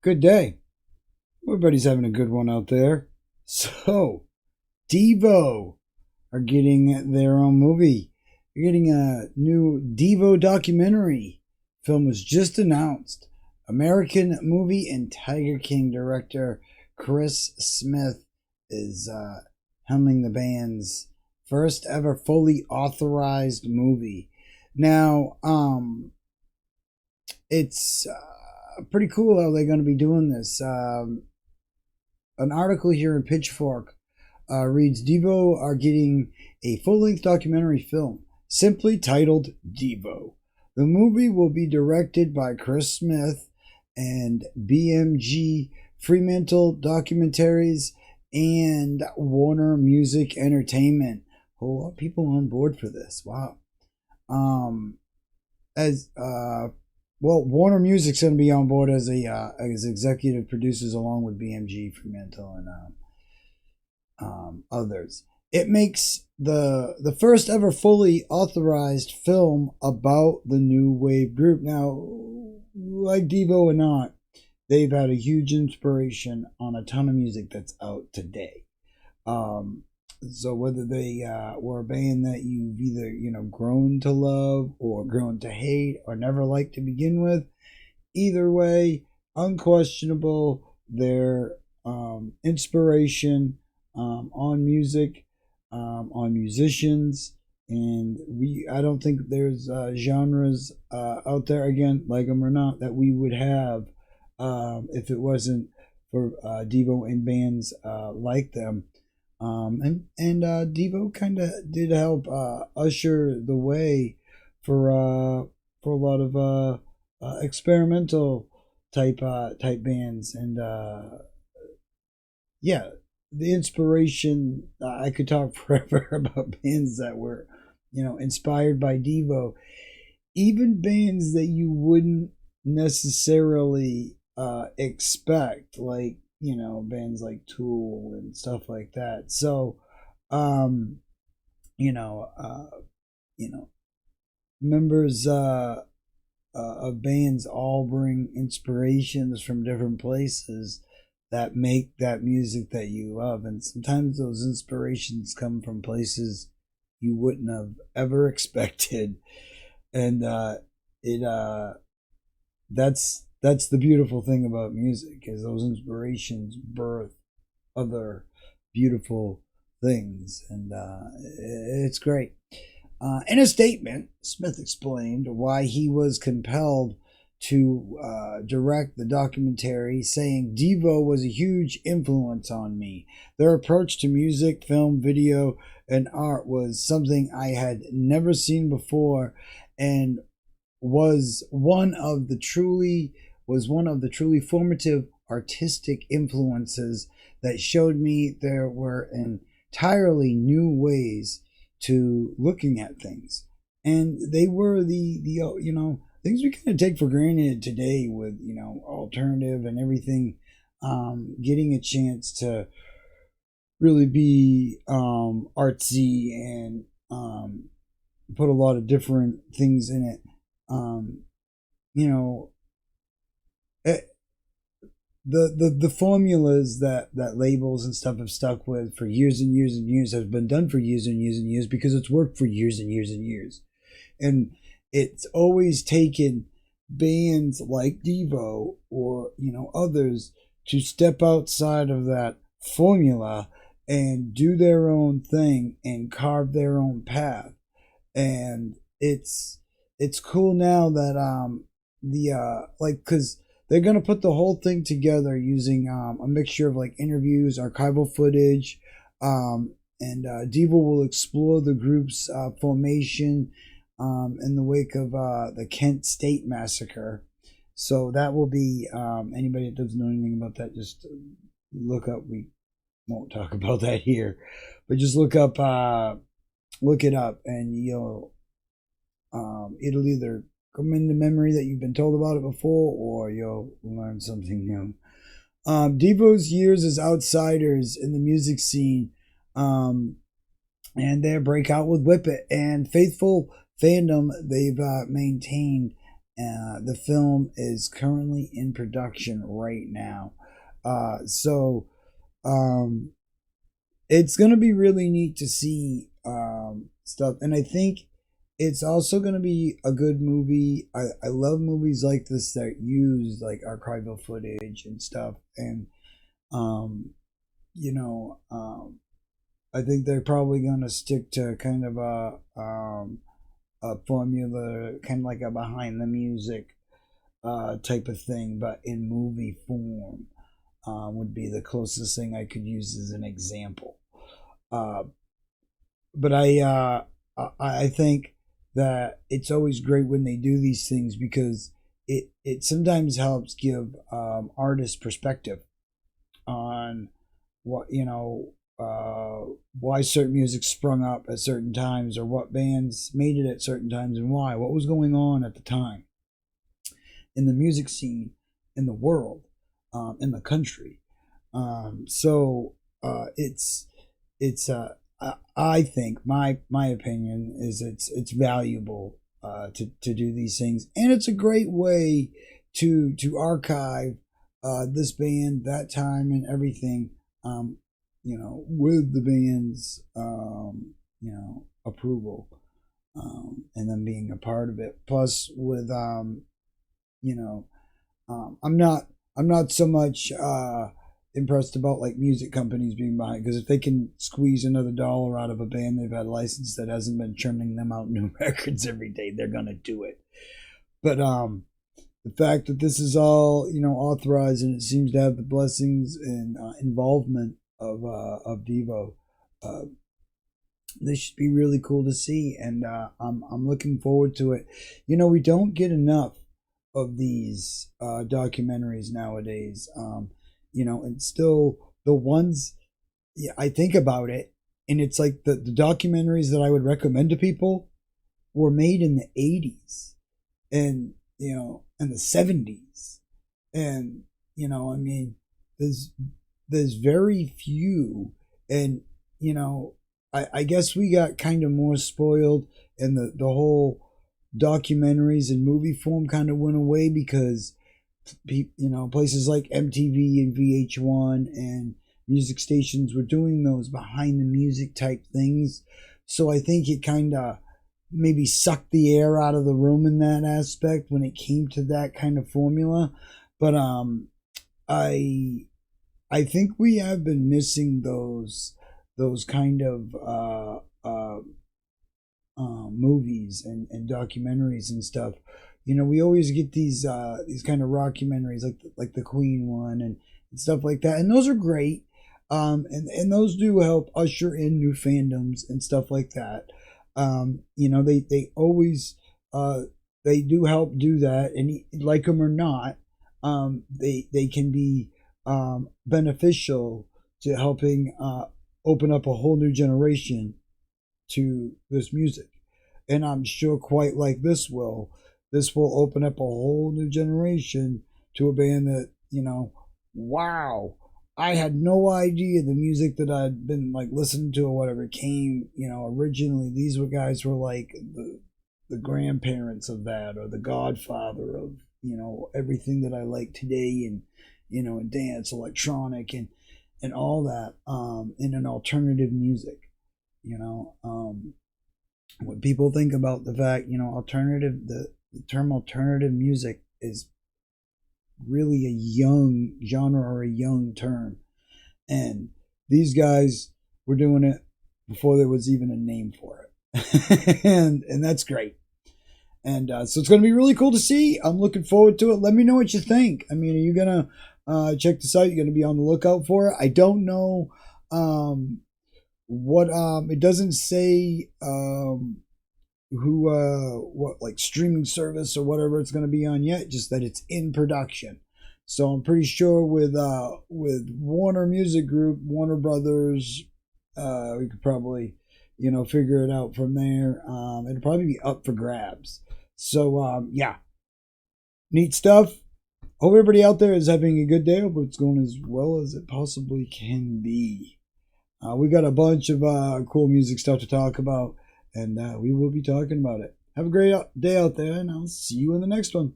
Good day. Everybody's having a good one out there. So, Devo are getting their own movie. They're getting a new Devo documentary. Film was just announced. American movie and Tiger King director Chris Smith is helming the band's first ever fully authorized movie. Now, it's pretty cool how they're going to be doing this. An article here in Pitchfork reads Devo are getting a full-length documentary film simply titled Devo. The movie will be directed by Chris Smith and BMG Fremantle Documentaries and Warner Music Entertainment. A whole lot of people on board for this. Wow. Warner Music's going to be on board as as executive producers along with BMG, Fremantle, and others. It makes the first ever fully authorized film about the new wave group. Now, like Devo or not, they've had a huge inspiration on a ton of music that's out today. So whether they were a band that you've either grown to love or grown to hate or never liked to begin with, either way, unquestionable their inspiration on music, on musicians, and I don't think there's genres out there, again, like them or not, that we would have if it wasn't for Devo and bands like them. Devo kind of did help usher the way for a lot of experimental type bands, and yeah, the inspiration. I could talk forever about bands that were inspired by Devo, even bands that you wouldn't necessarily expect, like bands like Tool and stuff like that. So, you know, uh, members of bands all bring inspirations from different places that make that music that you love, and sometimes those inspirations come from places you wouldn't have ever expected, and that's the beautiful thing about music, is those inspirations birth other beautiful things, and it's great. In a statement, Smith explained why he was compelled to direct the documentary, saying, Devo was a huge influence on me. Their approach to music, film, video, and art was something I had never seen before, and was one of the truly formative artistic influences that showed me there were entirely new ways to looking at things, and they were the things we kind of take for granted today with alternative and everything, getting a chance to really be artsy and put a lot of different things in it. The formulas that labels and stuff have stuck with for years and years and years have been done for years and years and years because it's worked for years and years and years, and it's always taken bands like Devo or others to step outside of that formula and do their own thing and carve their own path. And it's cool now that because they're gonna put the whole thing together using a mixture of like interviews, archival footage, and Devo will explore the group's formation in the wake of the Kent State Massacre. So that will be, anybody that doesn't know anything about that, just look up. We won't talk about that here, but just look it up, and it'll either come into memory that you've been told about it before, or you'll learn something new. Devo's years as outsiders in the music scene, and their breakout with Whip It and faithful fandom they've maintained The film is currently in production right now. So it's going to be really neat to see stuff. And I think it's also going to be a good movie. I love movies like this that use like archival footage and stuff. And, um, you know, I think they're probably going to stick to kind of a formula, kind of like a behind the music type of thing, but in movie form. Would be the closest thing I could use as an example. Uh, but I think that it's always great when they do these things because it sometimes helps give artists perspective on what why certain music sprung up at certain times or what bands made it at certain times and why, what was going on at the time in the music scene, in the world, in the country. So it's I think my opinion is it's valuable to do these things, and it's a great way to archive this band, that time, and everything. With the band's approval, and them being a part of it. Plus, with you know I'm not so much impressed about like music companies being behind, because if they can squeeze another dollar out of a band they've had licensed that hasn't been churning them out new records every day, they're gonna do it. But the fact that this is all authorized, and it seems to have the blessings and involvement of Devo, uh, this should be really cool to see, and I'm looking forward to it. We don't get enough of these documentaries nowadays. And still the ones, yeah, I think about it, and it's like the documentaries that I would recommend to people were made in the 80s and in the 70s, and I mean, there's very few, and I guess we got kind of more spoiled, and the whole documentaries and movie form kind of went away because places like MTV and VH1 and music stations were doing those behind the music type things. So I think it kind of maybe sucked the air out of the room in that aspect when it came to that kind of formula. But I think we have been missing those kind of movies and documentaries and stuff. We always get these kind of rockumentaries like the Queen one and stuff like that, and those are great. And those do help usher in new fandoms and stuff like that. They always they do help do that, and like them or not, they can be beneficial to helping open up a whole new generation to this music. And I'm sure quite like this will open up a whole new generation to a band that, wow, I had no idea the music that I'd been like listening to or whatever came, originally these were guys were like the grandparents of that, or the godfather of, everything that I like today, and and dance, electronic, and all that, in an alternative music. When people think about the fact, alternative, the term alternative music is really a young genre, or a young term, and these guys were doing it before there was even a name for it. and that's great. And so it's going to be really cool to see. I'm looking forward to it. Let me know what you think. I mean, are you going to check this out? You're going to be on the lookout for it. I don't know what it doesn't say who what like streaming service or whatever it's going to be on yet, just that it's in production. So I'm pretty sure with Warner Music Group, Warner Brothers, we could probably figure it out from there. It'll probably be up for grabs. So yeah, neat stuff. Hope everybody out there is having a good day. Hope it's going as well as it possibly can be. We got a bunch of cool music stuff to talk about, and we will be talking about it. Have a great day out there, and I'll see you in the next one.